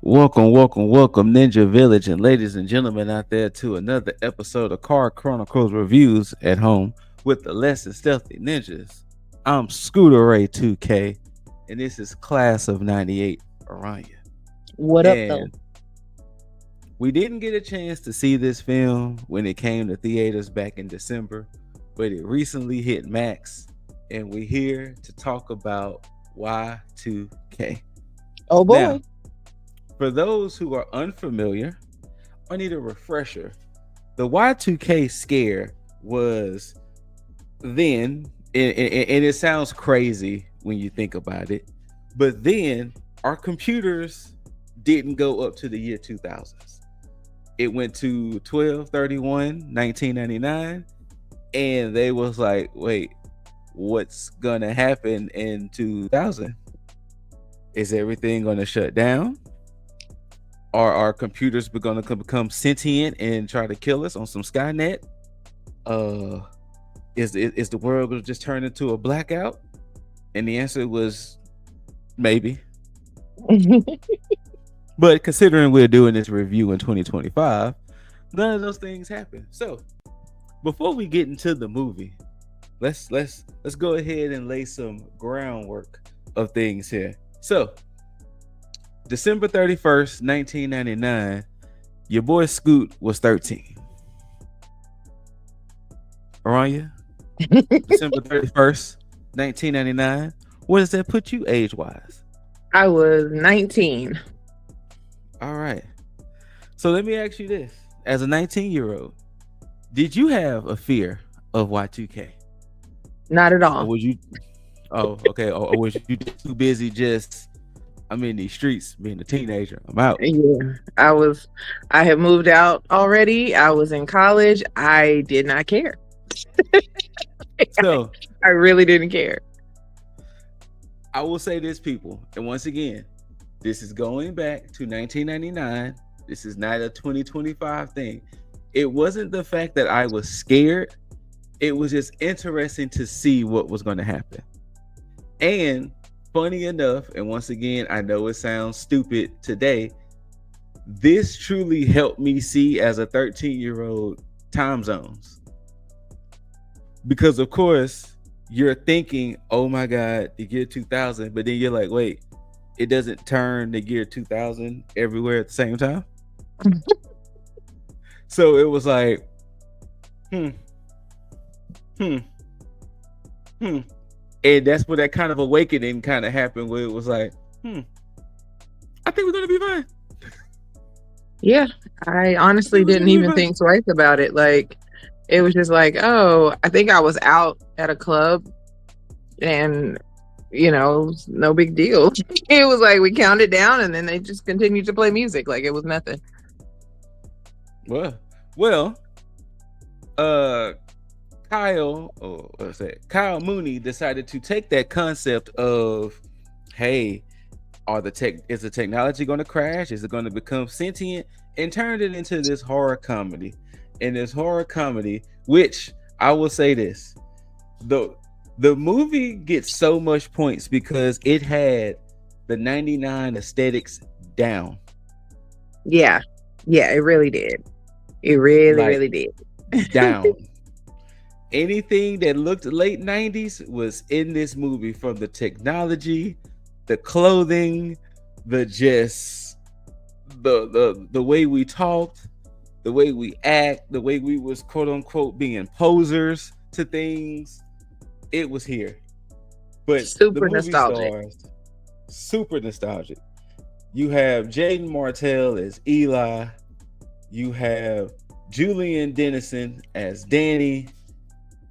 Welcome, Ninja Village, and ladies and gentlemen out there to another episode of Chronicles Reviews at home with the Less Than Stealthy Ninjas. I'm Scooter Ray 2K, and this is Class of 98 Aranya. What up, though? And we didn't get a chance to see this film when it came to theaters back in December, but it recently hit Max, and we're here to talk about Y2K. Oh Now, boy. for those who are unfamiliar or need a refresher, the Y2K scare was then, and it sounds crazy when you think about it, but then our computers didn't go up to the year 2000s. It went to 12/31/1999, and they was like, wait, what's gonna happen in 2000? Is everything gonna shut down? Are our computers going to become sentient and try to kill us on some Skynet? Is the world going to just turn into a blackout? And the answer was maybe. But considering we're doing this review in 2025, none of those things happen. So before we get into the movie, let's go ahead and lay some groundwork of things here. So December 31st, 1999, your boy Scoot was 13. Aranya, December 31st, 1999. Where does that put you age-wise? I was 19. All right. So let me ask you this. As a 19-year-old, did you have a fear of Y2K? Not at all. Or was you... Oh, okay. Or was you too busy just... I'm in these streets being a teenager. I'm out. Yeah, I had moved out already. I was in college. I did not care. So I really didn't care. I will say this, people, and once again, this is going back to 1999. This is not a 2025 thing. It wasn't the fact that I was scared. It was just interesting to see what was going to happen. And funny enough, and once again, I know it sounds stupid today, this truly helped me see as a 13-year-old time zones. Because of course, you're thinking, oh my God, the year 2000, but then you're like, wait, it doesn't turn the year 2000 everywhere at the same time. So it was like, And that's where that kind of awakening kind of happened, where it was like, I think we're gonna be fine. Yeah, I honestly didn't even think twice about it. Like, it was just like, oh, I think I was out at a club and, no big deal. It was like we counted down and then they just continued to play music like it was nothing. Well, Kyle Mooney decided to take that concept of, hey, is the technology going to crash? Is it going to become sentient? And turned it into this horror comedy. And this horror comedy, which I will say this, the movie gets so much points because it had the 99 aesthetics down. Yeah, it really did. It really did. Down. Anything that looked late 90s was in this movie, from the technology, the clothing, the way we talked, the way we act, the way we was quote unquote being posers to things. It was here. But super the movie nostalgic. stars, super nostalgic. You have Jaden Martell as Eli. You have Julian Dennison as Danny.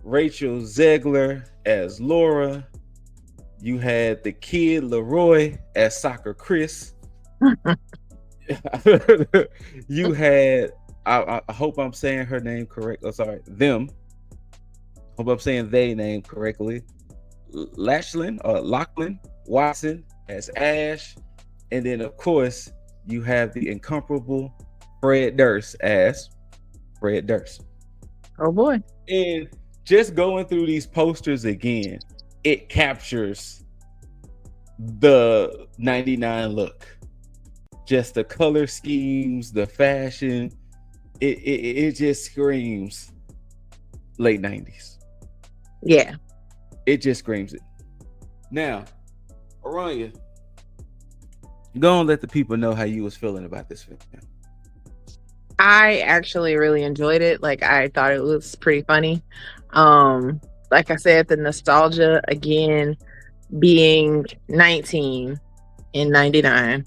Rachel Zegler as Laura. You had the kid Leroy as Soccer Chris. You had, I hope I'm saying her name correct. Oh, sorry, them. Hope I'm saying they name correctly. Lachlan Watson as Ash. And then, of course, you have the incomparable Fred Durst as Fred Durst. Oh, boy. And just going through these posters again, it captures the 99 look. just the color schemes, the fashion, it just screams late 90s. Yeah. It just screams it. Now, Aranya, go and let the people know how you was feeling about this film. I actually really enjoyed it. Like, I thought it was pretty funny. Um, like I said, the nostalgia again, being 19 in 99.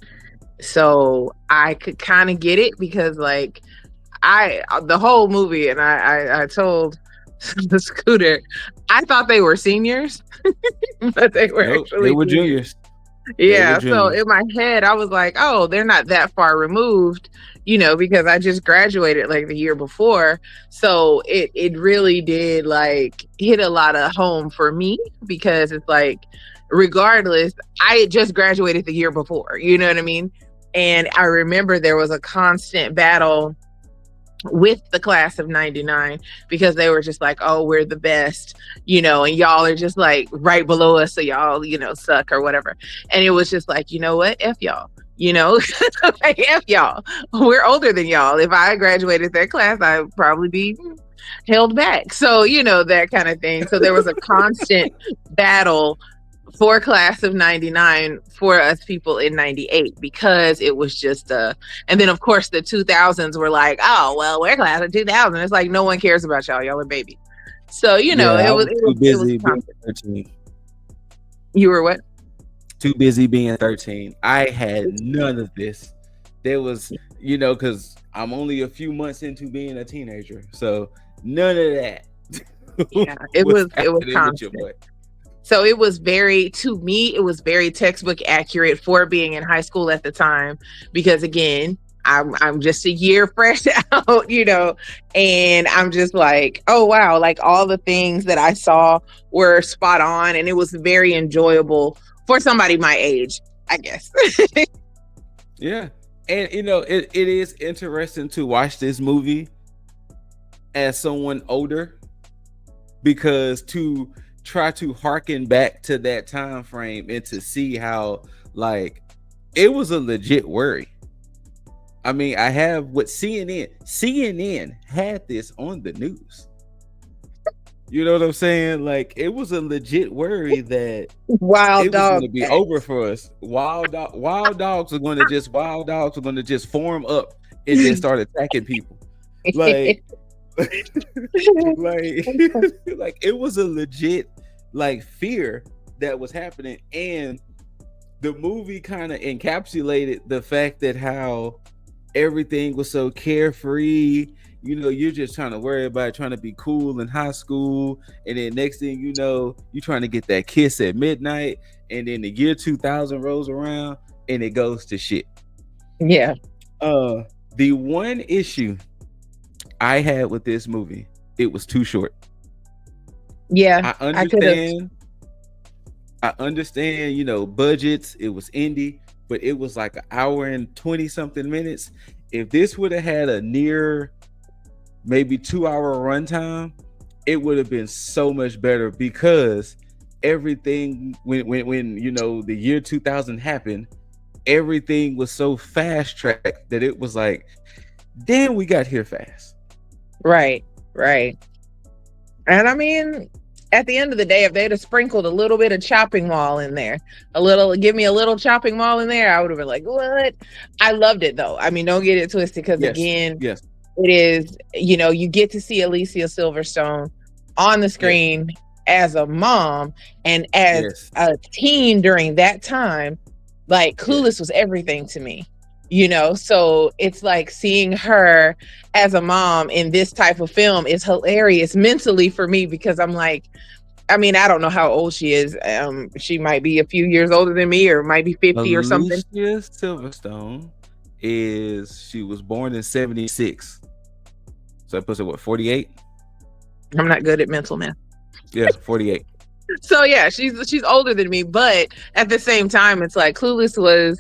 So I could kind of get it because like the whole movie, and I told the Scooter, I thought they were seniors, but they were Nope, they actually were juniors. juniors. They were Yeah, so juniors. in my head, I was like, oh, they're not that far removed, because I just graduated like the year before. So it really did like hit a lot of home for me because it's like, regardless, I had just graduated the year before, you know what I mean? And I remember there was a constant battle with the class of 99 because they were just like, oh, we're the best, and y'all are just like right below us, so y'all suck or whatever. And it was just like, you know what, F y'all, like, F y'all, we're older than y'all. If I graduated that class, I'd probably be held back, so that kind of thing. So there was a constant battle for class of 99 for us people in 98 because it was just and then of course the 2000s were like, oh well, we're class of 2000. It's like no one cares about y'all are babies. So Yeah, I was too it was busy being constant. 13. You were what? Too busy being 13. I had none of this. There was, because I'm only a few months into being a teenager, so none of that. Yeah, was it was happening with your constant. boy. So it was to me, it was very textbook accurate for being in high school at the time, because again, I'm just a year fresh out, and I'm just like, oh wow, like all the things that I saw were spot on, and it was very enjoyable for somebody my age, I guess. Yeah. And it is interesting to watch this movie as someone older, because to try to harken back to that time frame and to see how like it was a legit worry. I mean, I have what CNN had this on the news. You know what I'm saying? Like, it was a legit worry that Wild it was going dog to be acts. over for us. Wild dogs are going to just form up and just start attacking people. Like, like, like it was a legit like fear that was happening, and the movie kind of encapsulated the fact that how everything was so carefree. You're just trying to worry about trying to be cool in high school, and then next thing you know, you're trying to get that kiss at midnight, and then the year 2000 rolls around and it goes to shit. Yeah. The one issue I had with this movie, it was too short. Yeah, I I could have. understand, budgets, it was indie, but it was like an hour and 20 something minutes. If this would have had a near maybe 2 hour runtime, it would have been so much better, because everything when the year 2000 happened, everything was so fast tracked that it was like, damn, we got here fast. Right. And I mean, at the end of the day, if they'd have sprinkled a little bit of chopping mall in there, give me a little chopping mall in there, I would have been like, what? I loved it though. I mean, don't get it twisted, because again, Yes. it is, you get to see Alicia Silverstone on the screen as a mom and as a teen during that time. Like, Clueless was everything to me. So it's like seeing her as a mom in this type of film is hilarious mentally for me, because I'm like, I mean, I don't know how old she is. She might be a few years older than me, or might be 50 or something. Alicia Silverstone she was born in 76. So that puts her, what, 48? I'm not good at mental math. Yeah, 48. So yeah, she's older than me, but at the same time, it's like Clueless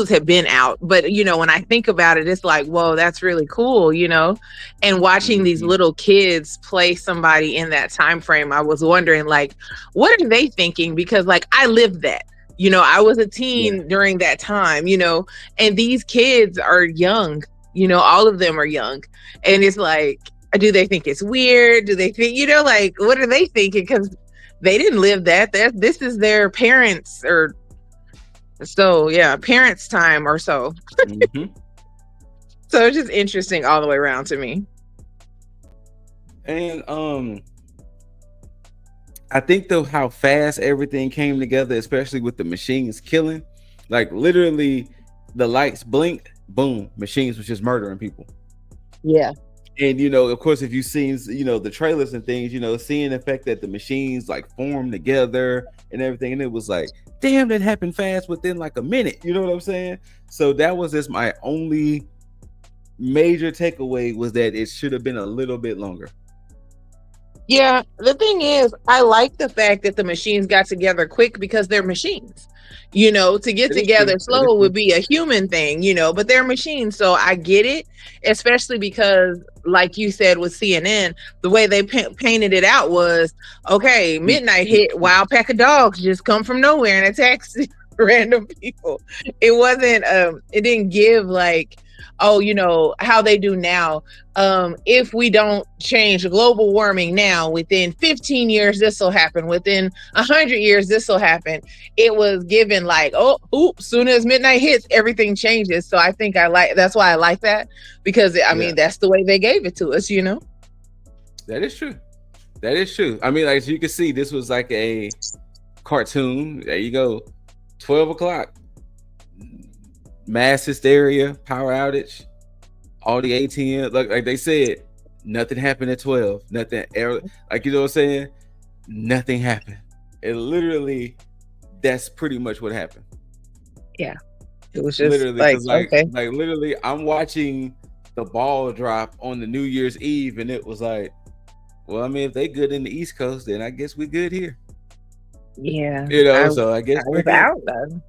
had been out, but when I think about it, it's like, whoa, that's really cool, and watching these little kids play somebody in that time frame, I was wondering, like, what are they thinking? Because like, I lived that, You know, I was a teen during that time, you know, and these kids are young, you know, all of them are young. And it's like, do they think it's weird? Do they think, you know, like, what are they thinking? Because they didn't live that. This is their parents, or so, yeah, parents' time or so. Mm-hmm. So it's just interesting all the way around to me. And I think though how fast everything came together, especially with the machines killing, like literally the lights blinked, boom, machines was just murdering people. Yeah. And you know, of course, if you've seen, you know, the trailers and things, you know, seeing the fact that the machines like formed together and everything, and it was like, damn, that happened fast within like a minute. You know what I'm saying? So that was just my only major takeaway, was that it should have been a little bit longer. Yeah, the thing is, I like the fact that the machines got together quick because they're machines. You know, to get That is true. together That is slow true. would be a human thing, you know, but they're machines. So I get it, especially because, like you said with CNN, the way they painted it out was, okay, midnight hit, wild pack of dogs just come from nowhere and attack random people. It wasn't, it didn't give like, oh, you know, how they do now. If we don't change global warming now, within 15 years, this will happen. Within 100 years, this will happen. It was given like, oh, oops, soon as midnight hits, everything changes. So I think that's why I like that, because I mean, that's the way they gave it to us, you know? That is true. That is true. I mean, like, as you can see, this was like a cartoon. There you go. 12 o'clock. Mass hysteria, power outage. All the ATM, like they said, nothing happened at 12. Nothing, like, you know what I'm saying? Nothing happened. It literally, that's pretty much what happened. Yeah. It was just literally, like, because like, okay. like literally, I'm watching the ball drop on the New Year's Eve, and it was like, well, I mean, if they good in the East Coast, then I guess we're good here. Yeah. You know, so I guess I we're was good. out though.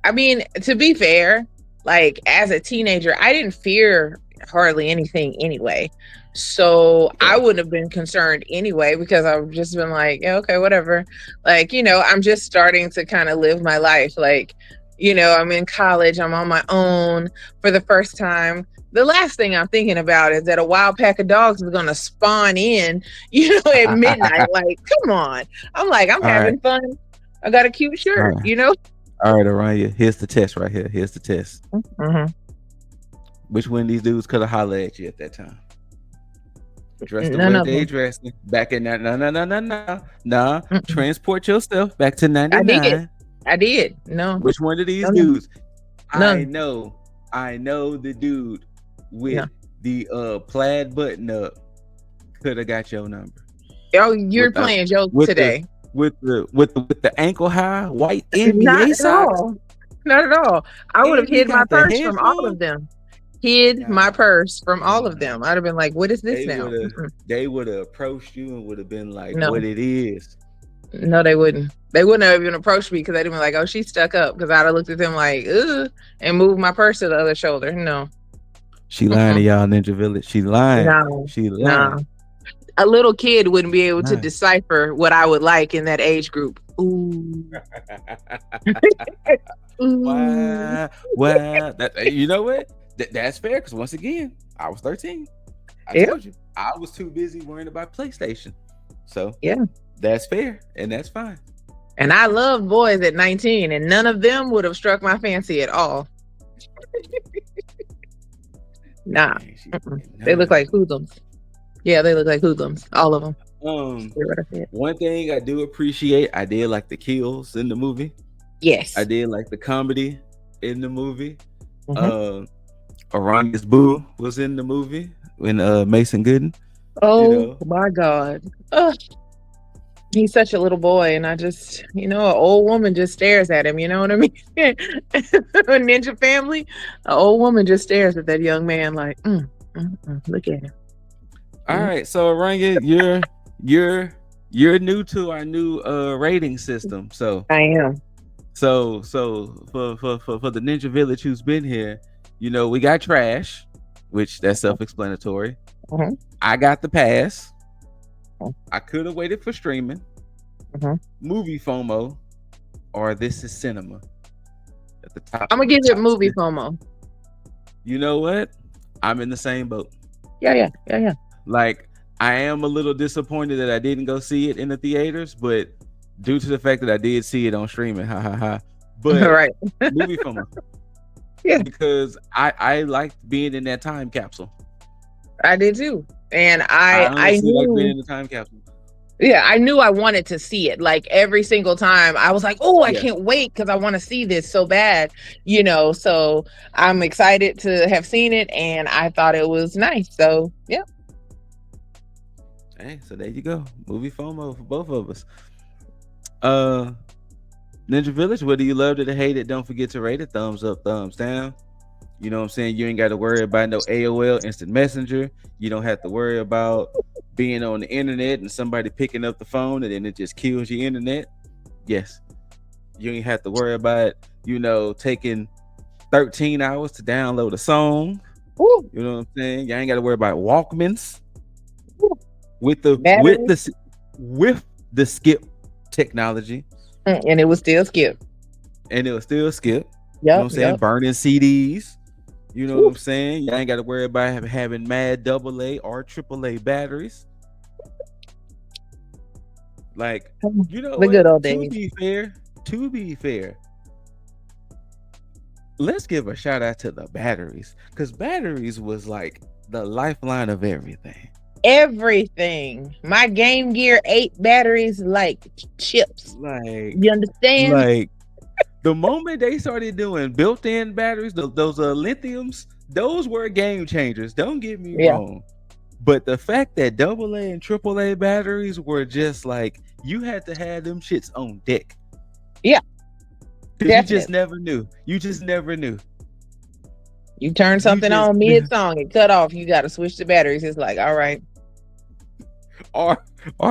I mean, to be fair, like as a teenager, I didn't fear hardly anything anyway. So I wouldn't have been concerned anyway, because I've just been like, yeah, okay, whatever. Like, you know, I'm just starting to kind of live my life. Like, you know, I'm in college, I'm on my own for the first time. The last thing I'm thinking about is that a wild pack of dogs is going to spawn in, you know, at midnight. Like, come on. I'm like, I'm having fun. I got a cute shirt, you know? All right, Aranya, here's the test right here. Here's the test. Mm-hmm. Which one of these dudes could have hollered at you at that time? Dressed the None way of they them. dressed. Back in that, no. Transport yourself back to 99. I did. No. Which one of these None. dudes? None. I know the dude with the plaid button up could have got your number. Oh, you're playing jokes today. With the ankle high white NBA Not socks. Not at all. I would have And he hid my got the purse from all of headphones. them. My purse from all of them. I'd have been like, what is this now? They would have approached you and would have been like, No. what it is. No, they wouldn't. They wouldn't have even approached me, because they'd have been like, oh, she's stuck up. Because I'd have looked at them like, ugh, and moved my purse to the other shoulder. No. She lying to y'all, Ninja Village. She lying. No. She lying. No. A little kid wouldn't be able to decipher what I would like in that age group. Ooh. Wow. That, you know what? That's fair, because once again, I was 13. I told you. I was too busy worrying about PlayStation. So that's fair, and that's fine. And I love boys at 19, and none of them would have struck my fancy at all. Nah. They look like hoodlums. Yeah, they look like hoodlums. All of them. One thing I do appreciate, I did like the kills in the movie. Yes. I did like the comedy in the movie. Aranya's boo was in the movie when Mason Gooden. Oh my God. He's such a little boy, and I just, you know, an old woman just stares at him, you know what I mean? A Ninja family, an old woman just stares at that young man like, look at him. All right, so Aranya, you're new to our new rating system. So I am. So for the Ninja Village who's been here, you know, we got trash, which that's self-explanatory. I got the pass. I could have waited for streaming. Movie FOMO. or this is cinema at the top. I'm gonna give it top movie 10. FOMO. You know what? I'm in the same boat. Yeah. Like, I am a little disappointed that I didn't go see it in the theaters, but due to the fact that I did see it on streaming, ha ha ha. But Right. movie FOMO. Yeah, Because I liked being in that time capsule. I did too. And I I honestly like being knew, in the time capsule. yeah, I knew I wanted to see it. Like every single time I was like, oh, I Yeah. can't wait because I want to see this so bad, So I'm excited to have seen it and I thought it was nice. So yeah. Hey, so there you go. Movie FOMO for both of us. Uh Ninja Village, whether you loved it or hate it, don't forget to rate it. Thumbs up, thumbs down. You know what I'm saying? You ain't got to worry about no AOL instant messenger. You don't have to worry about being on the internet and somebody picking up the phone and then it just kills your internet. Yes. You ain't have to worry about, taking 13 hours to download a song. Ooh, You know what I'm saying? You ain't got to worry about Walkmans ooh. with the with Battery. the with the skip technology, And it was still skip. and it will still skip. You know what Yep, I'm saying? yep. Burning CDs. You know what Ooh. I'm saying? You ain't got to worry about having mad AA or AAA batteries. Like, you know The good what? old To days. be fair, let's give a shout out to the batteries, because batteries was like the lifeline of everything. Everything. My Game Gear 8 batteries like chips. Like, You understand? like the moment they started doing built-in batteries, those lithiums, those were game changers. Don't get me Yeah. wrong. But the fact that AA and AAA batteries were just like, you had to have them shits on deck. Yeah. Because you just Definitely. never knew. You just never knew. You turn You something just on mid song and cut off, you got to switch the batteries. It's like, all right. or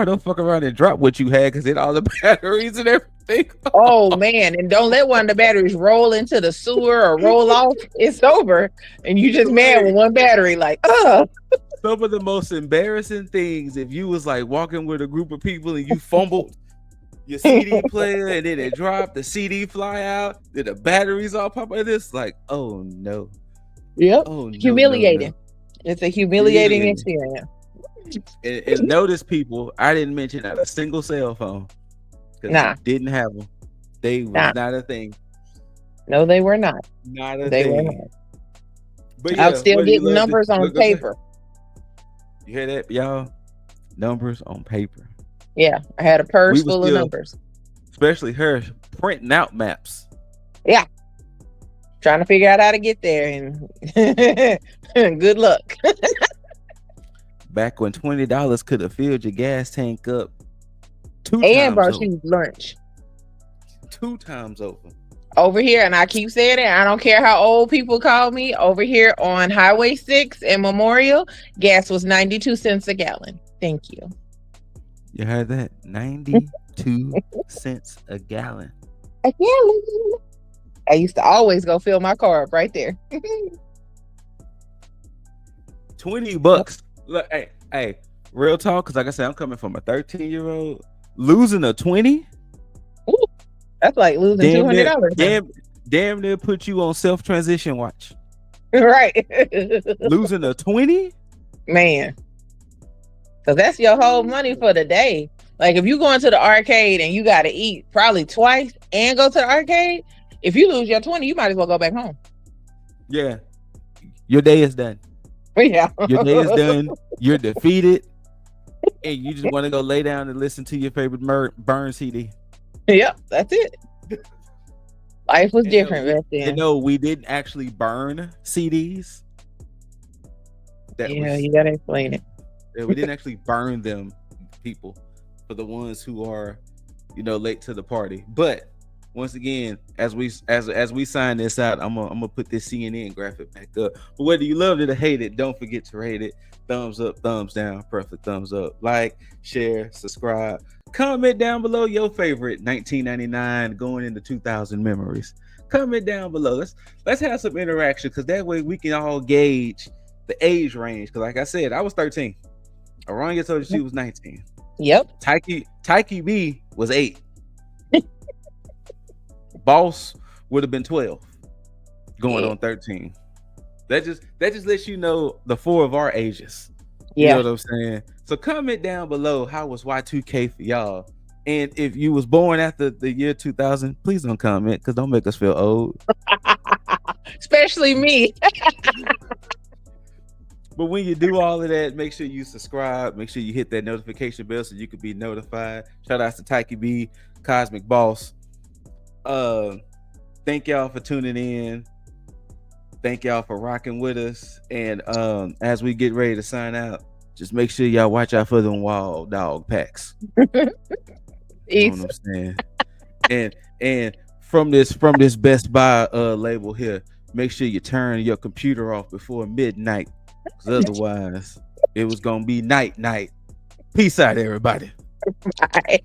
don't fuck around and drop what you had because it all the batteries and everything. Oh man, and don't let one of the batteries roll into the sewer or roll off. It's over, and you just mad with Like, one battery. Like, ugh. some of the most embarrassing things, if you was like walking with a group of people and you fumbled your CD player and then it dropped, the CD fly out, then the batteries all pop out. It's like, oh no. Yep. Oh no. Humiliating. It's a humiliating Humiliating. experience. And notice, people, I didn't mention not a single cell phone because we Nah, didn't have them. They was nah. not a thing. No, they were not. Not a They were thing. not. But I was yeah, still what do you getting love to numbers on go say? paper. You hear that, y'all? Numbers on paper. Yeah, I had a We purse was full of still, numbers. especially her, printing out maps. Yeah, trying to figure out how to get there, and good luck. Back when $20 could have filled your gas tank up two And times brought over. you lunch. 2 times over. Over here, and I keep saying it, I don't care how old people call me, over here on Highway 6 and Memorial, gas was 92 cents a gallon. Thank you. You heard that? 92 cents a gallon. A gallon. I used to always go fill my car up right there. $20. Look, hey, real talk, because like I said, I'm coming from a 13-year-old. Losing a 20? Ooh, that's like losing $200. Damn near put you on self-transition watch. Right. Losing a 20? Man. Because that's your whole money for the day. Like if you go into the arcade and you got to eat probably twice and go to the arcade, if you lose your 20, you might as well go back home. Yeah. Your day is done. Yeah. Your day is done. You're defeated. And you just want to go lay down and listen to your favorite Burn CD. Yep, that's it. Life was different back then. We didn't actually burn CDs. You gotta explain it. We didn't actually burn them, people, for the ones who are, late to the party. But once again, as we sign this out, I'm gonna put this CNN graphic back up. But whether you loved it or hate it, don't forget to rate it. Thumbs up, thumbs down, perfect thumbs up. Like, share, subscribe. Comment down below your favorite 1999 going into 2000 memories. Comment down below. Let's have some interaction, because that way we can all gauge the age range. Because like I said, I was 13. Aranya told you she was 19. Yep. Taiki B was 8. Boss would have been 12, going Yeah. on 13. That just lets you know the 4 of our ages. You know Yeah. what I'm saying? So comment down below, how was Y2K for y'all? And if you was born after the year 2000, please don't comment, because don't make us feel old. Especially me. But when you do all of that, make sure you subscribe. Make sure you hit that notification bell so you can be notified. Shout out to Taiki B, Cosmic Boss. Thank y'all for tuning in. Thank y'all for rocking with us. And as we get ready to sign out, just make sure y'all watch out for them wild dog packs. You know what I'm saying? And from this Best Buy label here, make sure you turn your computer off before midnight, because otherwise it was gonna be night. Peace out, everybody. Bye.